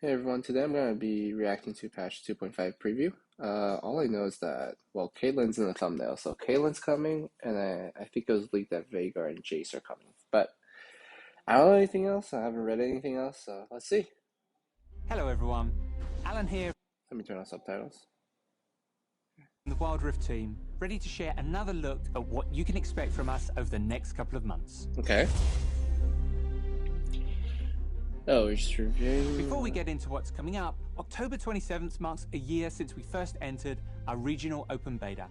Hey everyone, today I'm going to be reacting to patch 2.5 preview. All I know is that, well, Caitlyn's in the thumbnail, so Caitlyn's coming, and I think it was leaked that Veigar and Jace are coming. But I don't know anything else, I haven't read anything else, so let's see. Hello everyone, Alan here Let me turn on subtitles. from the Wild Rift team, ready to share another look at what you can expect from us over the next couple of months. Okay. Oh, we're just reviewing. Before we get into what's coming up, October 27th marks a year since we first entered our regional open beta.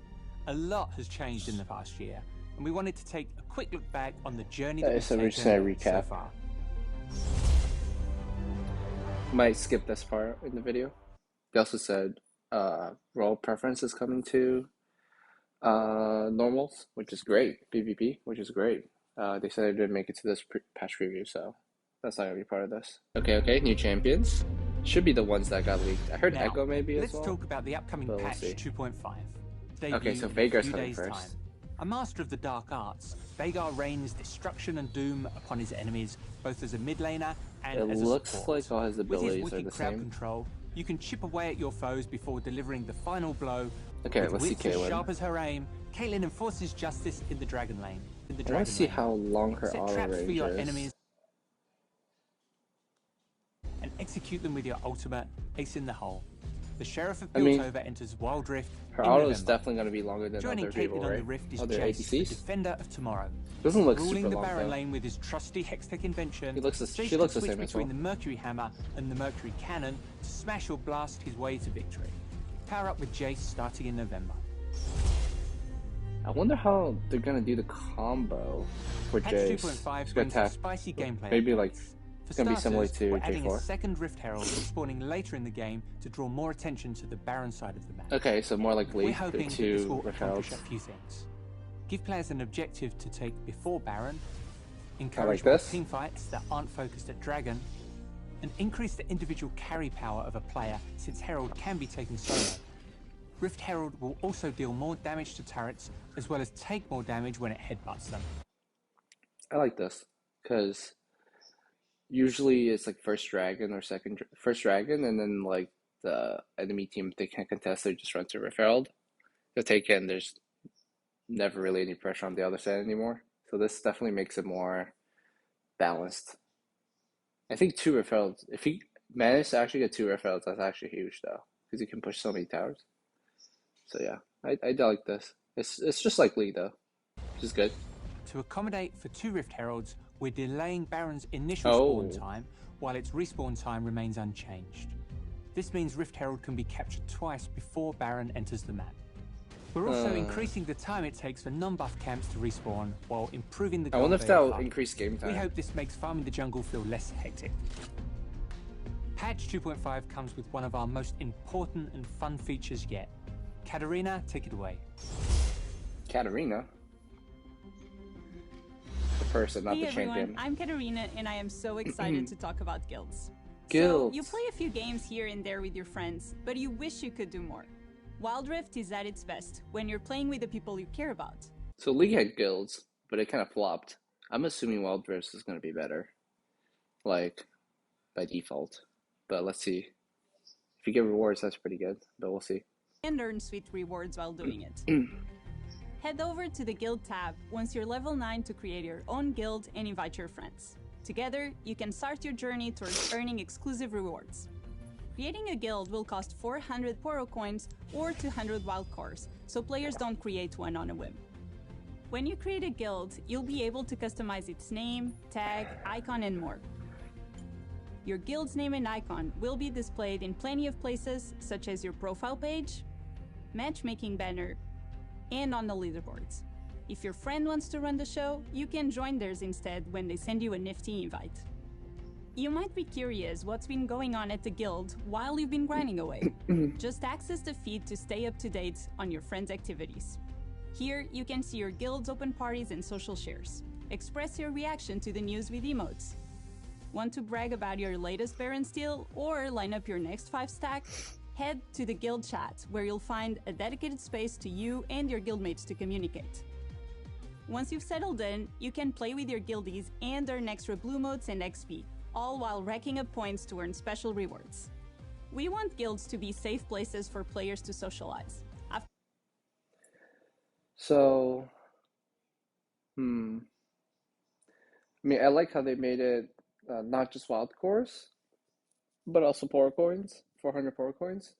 A lot has changed in the past year, and we wanted to take a quick look back on the journey that we've taken so far. Might skip this part in the video. They also said role preference is coming to normals, which is great. PvP, which is great. They said I didn't make it to this patch preview, so that's not gonna be part of this. Okay, new champions. Should be the ones that got leaked. I heard Now, Echo maybe as well. Let's talk about the upcoming patch 2.5. Okay, so Veigar's coming first. Time. A master of the dark arts, Veigar rains destruction and doom upon his enemies, both as a mid laner and as a support. It looks like all his abilities With his are the wicked crowd same. Control, you can chip away at your foes before delivering the final blow. Okay, with let's see wits as Caitlyn. sharp as her aim, Caitlyn enforces justice in the dragon lane. I want to see how long her Set auto traps range for your is. enemies and execute them with your ultimate, ace in the hole. The Sheriff of Piltover enters Wild Rift. Her auto is definitely going to be longer than Joining other Caitlyn people, on right? the Rift is Other Jace, the ADCs? defender of tomorrow. Doesn't look Ruling super the long Baron though. lane with his trusty Hextech invention, She looks the Jace same can as switch well. between the Mercury Hammer and the Mercury Cannon to smash or blast his way to victory. Power up with Jace starting in November. I wonder how they're going to do the combo for Patch Jace. 2.5 brings a spicy gameplay. Maybe like For it's going to be similar starters, to we're adding a J4. second Rift Herald spawning later in the game to draw more attention to the Baron side of the map. Okay, so more likely We're hoping that this will Rift accomplish Heralds. a few things. Give players an objective to take before Baron, encourage like more this. team fights that aren't focused at Dragon, and increase the individual carry power of a player since Herald can be taken solo. Rift Herald will also deal more damage to turrets as well as take more damage when it headbutts them. I like this because usually it's like first dragon, and then like the enemy team, if they can't contest, they just run to Rift Herald. They'll take it, and there's never really any pressure on the other side anymore. So this definitely makes it more balanced. I think 2 Rift Heralds, if he managed to actually get 2 Rift Heralds, that's actually huge though, because he can push so many towers. So yeah, I do like this. It's just like Lee though, which is good. To accommodate for 2 Rift Heralds, we're delaying Baron's initial spawn time while its respawn time remains unchanged. This means Rift Herald can be captured twice before Baron enters the map. We're also increasing the time it takes for non-buff camps to respawn while improving the I wonder if that'll increase game time. We hope this makes farming the jungle feel less hectic. Patch 2.5 comes with one of our most important and fun features yet. Katarina, take it away. Katarina? The person, not hey the everyone, champion. I'm Katarina and I am so excited to talk about guilds. Guilds. So, you play a few games here and there with your friends, but you wish you could do more. Wild Rift is at its best when you're playing with the people you care about. So League had guilds, but it kind of flopped. I'm assuming Wild Rift is going to be better, like by default. But let's see. If you get rewards, that's pretty good. But we'll see. And earn sweet rewards while doing it. Head over to the Guild tab once you're level 9 to create your own guild and invite your friends. Together, you can start your journey towards earning exclusive rewards. Creating a guild will cost 400 Poro coins or 200 wild cores, so players don't create one on a whim. When you create a guild, you'll be able to customize its name, tag, icon, and more. Your guild's name and icon will be displayed in plenty of places, such as your profile page, matchmaking banner, and on the leaderboards. If your friend wants to run the show, you can join theirs instead when they send you a nifty invite. You might be curious what's been going on at the guild while you've been grinding away. Just access the feed to stay up to date on your friends' activities. Here, you can see your guild's open parties and social shares. Express your reaction to the news with emotes. Want to brag about your latest Baron steal or line up your next 5 stack? Head to the guild chat, where you'll find a dedicated space to you and your guildmates to communicate. Once you've settled in, you can play with your guildies and earn extra blue motes and XP. all while racking up points to earn special rewards. We want guilds to be safe places for players to socialize. So, I mean, I like how they made it not just wild cores, but also power coins, 400 power coins.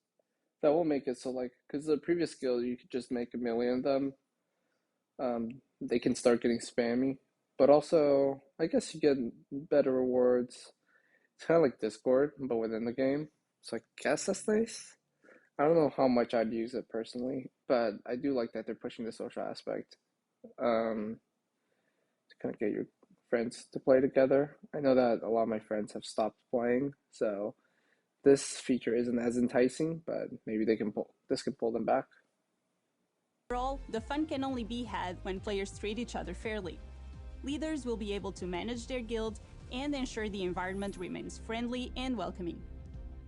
That will make it so, like, because the previous guild, you could just make 1,000,000 of them. They can start getting spammy, but also, I guess you get better rewards. It's kind of like Discord, but within the game. So I guess that's nice. I don't know how much I'd use it personally, but I do like that they're pushing the social aspect to kind of get your friends to play together. I know that a lot of my friends have stopped playing, so this feature isn't as enticing, but maybe this can pull them back. Overall, the fun can only be had when players treat each other fairly. Leaders will be able to manage their guild and ensure the environment remains friendly and welcoming.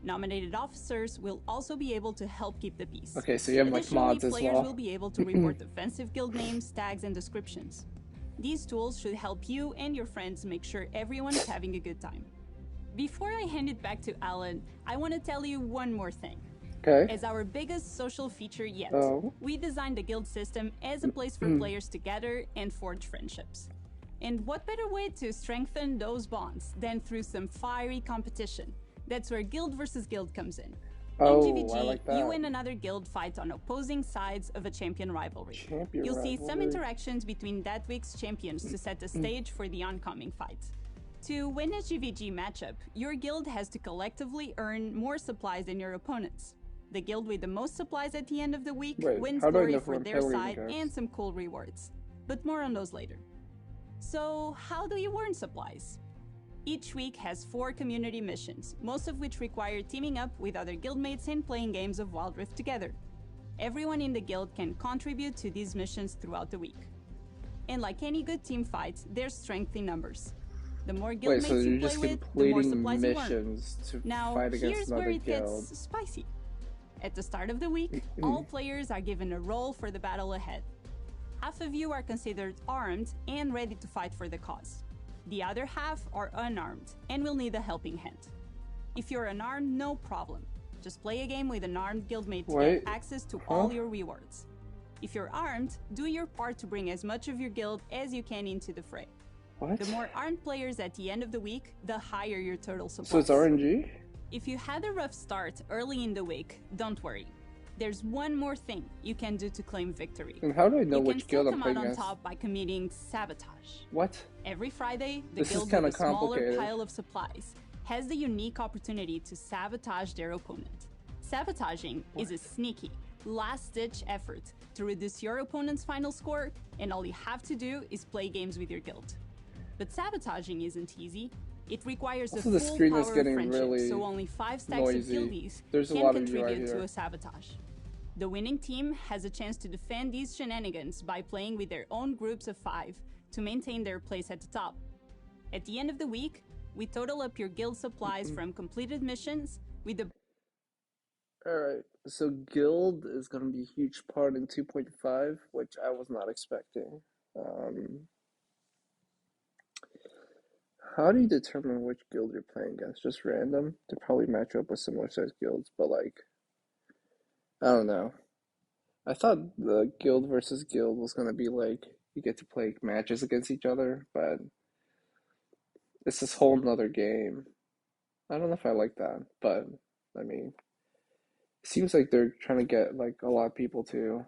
Nominated officers will also be able to help keep the peace. Okay, so you have like mods as well. Players will be able to report offensive guild names, tags, and descriptions. These tools should help you and your friends make sure everyone is having a good time. Before I hand it back to Alan, I want to tell you one more thing. Okay. As our biggest social feature yet, we designed the guild system as a place for players to gather and forge friendships. And what better way to strengthen those bonds than through some fiery competition? That's where guild versus guild comes in. In GVG, I like that. you and another guild fight on opposing sides of a champion rivalry. You'll see some interactions between that week's champions to set the stage for the oncoming fight. To win a GVG matchup, your guild has to collectively earn more supplies than your opponents. The guild with the most supplies at the end of the week wins glory for their side and some cool rewards. But more on those later. So, how do you earn supplies? Each week has 4 community missions, most of which require teaming up with other guildmates and playing games of Wild Rift together. Everyone in the guild can contribute to these missions throughout the week. And like any good team fight, there's strength in numbers. The more guildmates you play with, the more supplies you earn. Now, here's where it gets spicy. At the start of the week, all players are given a role for the battle ahead. Half of you are considered armed and ready to fight for the cause. The other half are unarmed and will need a helping hand. If you're unarmed, no problem. Just play a game with an armed guildmate to get access to all your rewards. If you're armed, do your part to bring as much of your guild as you can into the fray. The more armed players at the end of the week, the higher your total supplies. So it's RNG? If you had a rough start early in the week, don't worry. There's one more thing you can do to claim victory. And how do I know which guild I'm playing against? You can still come out on against? top by committing sabotage. What? Every Friday, the This is guild kinda with a smaller complicated. pile of supplies has the unique opportunity to sabotage their opponent. Sabotaging is a sneaky, last-ditch effort to reduce your opponent's final score, and all you have to do is play games with your guild. But sabotaging isn't easy. It requires a full screen is power of getting friendship, really so only 5 stacks noisy. of guildies There's a can lot of you contribute right to here. a sabotage. The winning team has a chance to defend these shenanigans by playing with their own groups of 5 to maintain their place at the top. At the end of the week, we total up your guild supplies from completed missions with the... Alright, so guild is going to be a huge part in 2.5, which I was not expecting. How do you determine which guild you're playing against? Just random? To probably match up with similar sized guilds, but like, I don't know. I thought the guild versus guild was going to be like, you get to play matches against each other, but it's this whole nother game. I don't know if I like that, but I mean, it seems like they're trying to get like a lot of people to,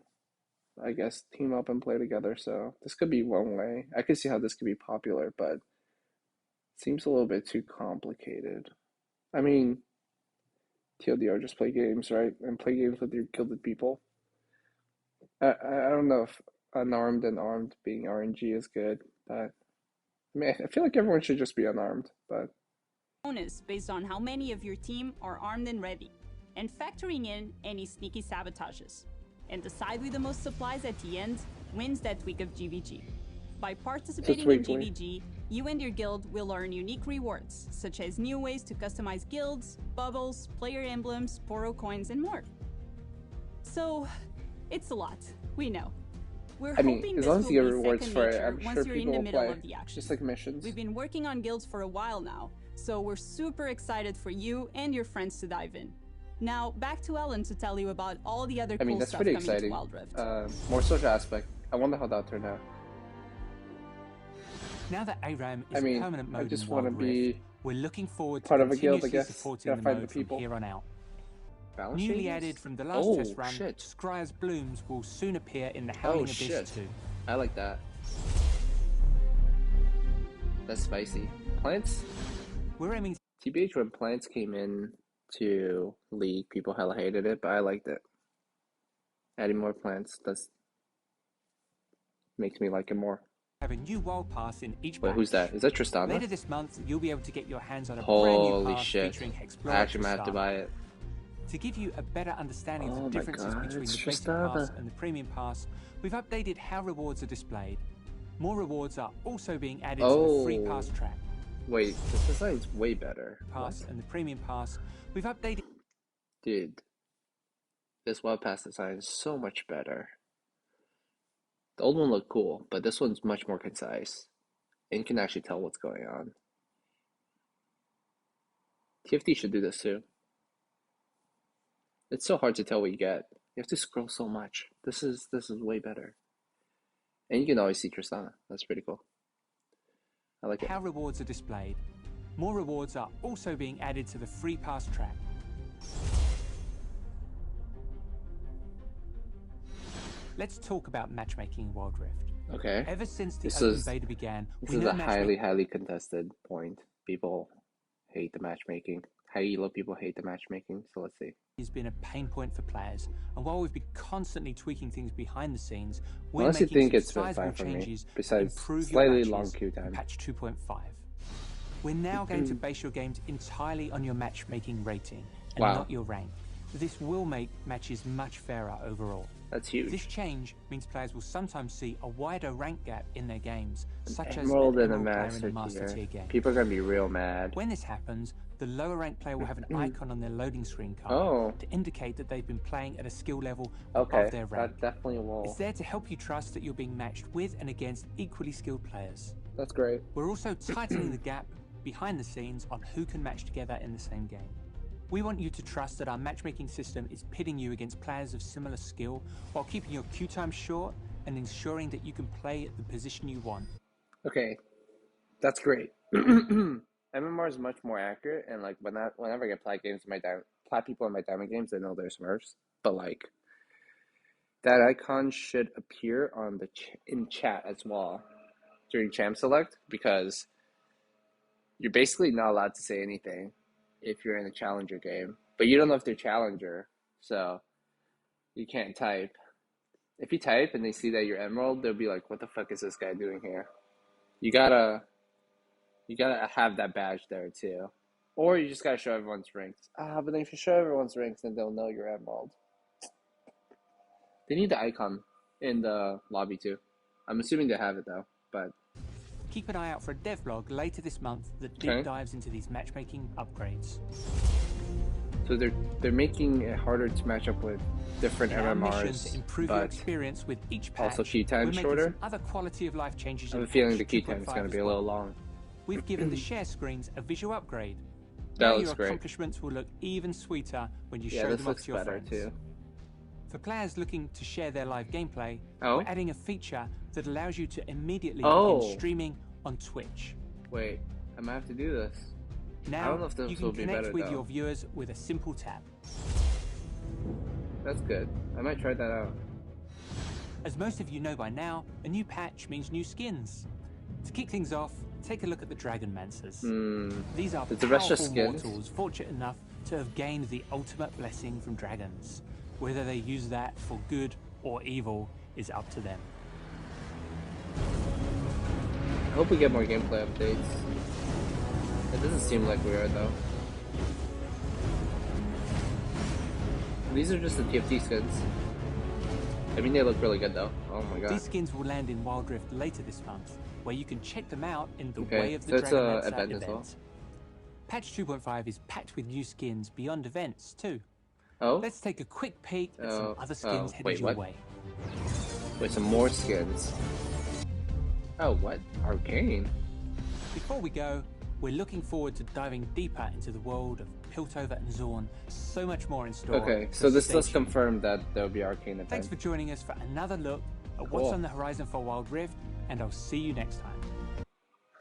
I guess, team up and play together. So this could be one way. I could see how this could be popular, but it seems a little bit too complicated. I mean, TLDR, just play games, right? And play games with your gilded people. I don't know if unarmed and armed being RNG is good, but I mean, I feel like everyone should just be unarmed, but... bonus based on how many of your team are armed and ready, and factoring in any sneaky sabotages. And the side with the most supplies at the end wins that week of GVG. By participating in GVG, you and your guild will earn unique rewards, such as new ways to customize guilds, bubbles, player emblems, Poro coins, and more. So, it's a lot, we know. We're hoping as this long will as you get be rewards second for it, nature I'm once sure you're in people the will middle play. of the action. Just like missions. We've been working on guilds for a while now, So we're super excited for you and your friends to dive in. Now, back to Ellen to tell you about all the other cool that's stuff pretty coming exciting. to Wild Rift. More social aspect. I wonder how that'll turn out. Now that ARAM is a permanent mode I just in want to Wild be Rift, we're looking forward to part of a guild, I continuously guess. supporting Gotta the find mode the people. from here on out. Balance Newly changes? added from the last test run, Shit. Scryer's Blooms will soon appear in the Howling Abyss Shit. too. I like that. That's spicy. Plants? We're aiming TBH, when plants came in to League, people hella hated it, but I liked it. Adding more plants, that's makes me like it more. have a new wild pass in each Wait, batch. who's that? Is that Tristana? Later this month, you'll be able to get your hands on a Holy brand new pass shit. featuring I Explorer actually might have to Tristana. buy it. To give you a better understanding of Oh the my differences God, between it's the basic Tristana. pass and the premium pass, we've updated how rewards are displayed. More rewards are also being added to the free pass track. Wait, this design's way better. Pass What? and the premium pass, we've updated. Dude, this wild pass design is so much better. The old one looked cool, but this one's much more concise. And you can actually tell what's going on. TFT should do this too. It's so hard to tell what you get. You have to scroll so much. This is way better. And you can always see Tristana. That's pretty cool. I like it. How rewards are displayed. More rewards are also being added to the free pass track. Let's talk about matchmaking in Wild Rift. Okay. Ever since the This open is beta began, this we is know a matchmaking highly contested point. People hate the matchmaking. High elo people hate the matchmaking. So let's see. has been a pain point for players, and while we've been constantly tweaking things behind the scenes, we're Honestly, making think some it's been sizable fine for me, changes to besides improve slightly your long matches queue in time. patch 2.5. We're now going to base your games entirely on your matchmaking rating and Wow. not your rank. This will make matches much fairer overall. That's huge. This change means players will sometimes see a wider rank gap in their games, such as Emerald an and a Emerald player in a master Master tier. Tier game. People are gonna be real mad. When this happens, the lower ranked player will have an icon on their loading screen card Oh. to indicate that they've been playing at a skill level Okay, above their rank. that definitely will. It's there to help you trust that you're being matched with and against equally skilled players. That's great. We're also tightening the gap behind the scenes on who can match together in the same game. We want you to trust that our matchmaking system is pitting you against players of similar skill while keeping your queue time short and ensuring that you can play at the position you want. Okay, that's great. MMR is much more accurate, and like whenever I get plat games in my plat people in my diamond games, I know they're Smurfs. But like that icon should appear on the in chat as well during champ select, because you're basically not allowed to say anything if you're in a challenger game, but you don't know if they're challenger, so you can't type. If you type and they see that you're Emerald, they'll be like, "What the fuck is this guy doing here?" You gotta have that badge there too, or you just gotta show everyone's ranks. But then if you show everyone's ranks, then they'll know you're Emerald. They need the icon in the lobby too. I'm assuming they have it though, but Keep an eye out for a devlog later this month that deep dives into these matchmaking upgrades. So they're making it harder to match up with different Our mission MMRs, to improve your but experience with each patch. also queue time we're making shorter. some other quality of life changes. I have in a feeling patch the queue time is 2.5 going to be as a well. little long. We've given the share screens a visual upgrade. That Now looks your great. accomplishments will look even sweeter when you Yeah, show this them off looks to your better friends. too. For players looking to share their live gameplay, Oh? we're adding a feature that allows you to immediately Oh. begin streaming on Twitch. Wait, I might have to do this. Now, don't know if this you will can be connect better, with though. your viewers with a simple tap. That's good. I might try that out. As most of you know by now, a new patch means new skins. To kick things off, take a look at the Dragon Mancers. These are Is the rest powerful just skins? mortals fortunate enough to have gained the ultimate blessing from dragons. Whether they use that for good or evil is up to them. I hope we get more gameplay updates. It doesn't seem like we are though. These are just the TFT skins. I mean, they look really good though. Oh my god. These skins will land in Wild Rift later this month, where you can check them out in the Okay, Way of the so it's Dragon a Mancer event event. as well? Patch 2.5 is packed with new skins beyond events too. Oh? Let's take a quick peek at some other skins headed wait, your what? way. Wait, some more skins. Oh, what? Arcane? Before we go, We're looking forward to diving deeper into the world of Piltover and Zorn. So much more in store. Okay, so this stay does tuned. confirm that there'll be arcane events. Thanks for joining us for another look at what's on the horizon for Wild Rift, and I'll see you next time.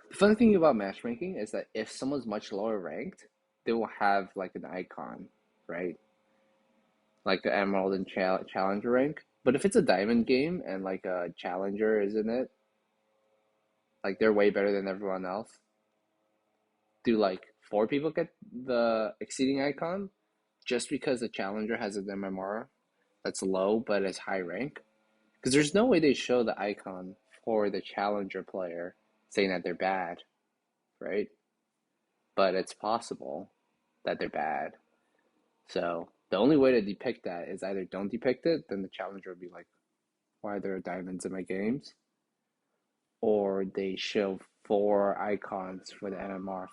The funny thing about matchmaking is that if someone's much lower ranked, they will have like an icon, right? Like the Emerald and Challenger rank. But if it's a diamond game and like a Challenger is in it, like they're way better than everyone else. Do like 4 people get the exceeding icon just because the Challenger has an MMR that's low but is high rank? Because there's no way they show the icon for the Challenger player saying that they're bad, right? But it's possible that they're bad. So the only way to depict that is either don't depict it, then the Challenger would be like, why are there diamonds in my games? Or they show 4 icons for the MMR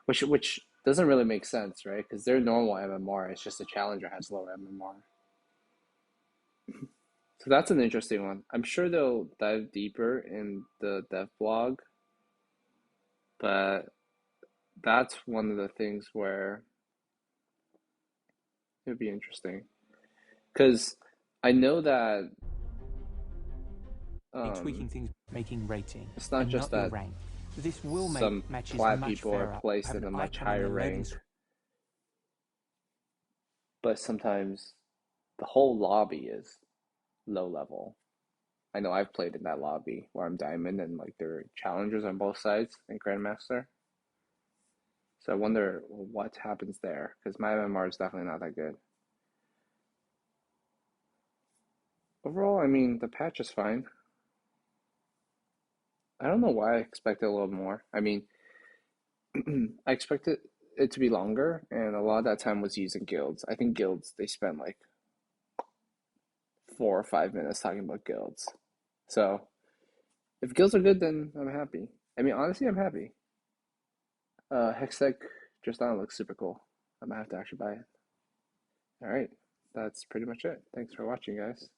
which doesn't really make sense, right? Because their normal MMR, it's just the Challenger has lower MMR. So that's an interesting one. I'm sure they'll dive deeper in the dev blog, but that's one of the things where it would be interesting. Because I know that tweaking things, making rating. It's not just that rank. This will make some matches plat much people fairer. are placed in a much higher rank, but sometimes the whole lobby is low level. I know I've played in that lobby where I'm diamond and like there are challengers on both sides in Grandmaster. So I wonder what happens there because my MMR is definitely not that good. Overall, I mean, the patch is fine. I don't know why I expected a little more. I mean, I expected it to be longer, and a lot of that time was using guilds. I think guilds, they spent like 4 or 5 minutes talking about guilds. So if guilds are good, then I'm happy. I mean, honestly, I'm happy. Hextech just now looks super cool. I'm gonna have to actually buy it. All right, that's pretty much it. Thanks for watching, guys.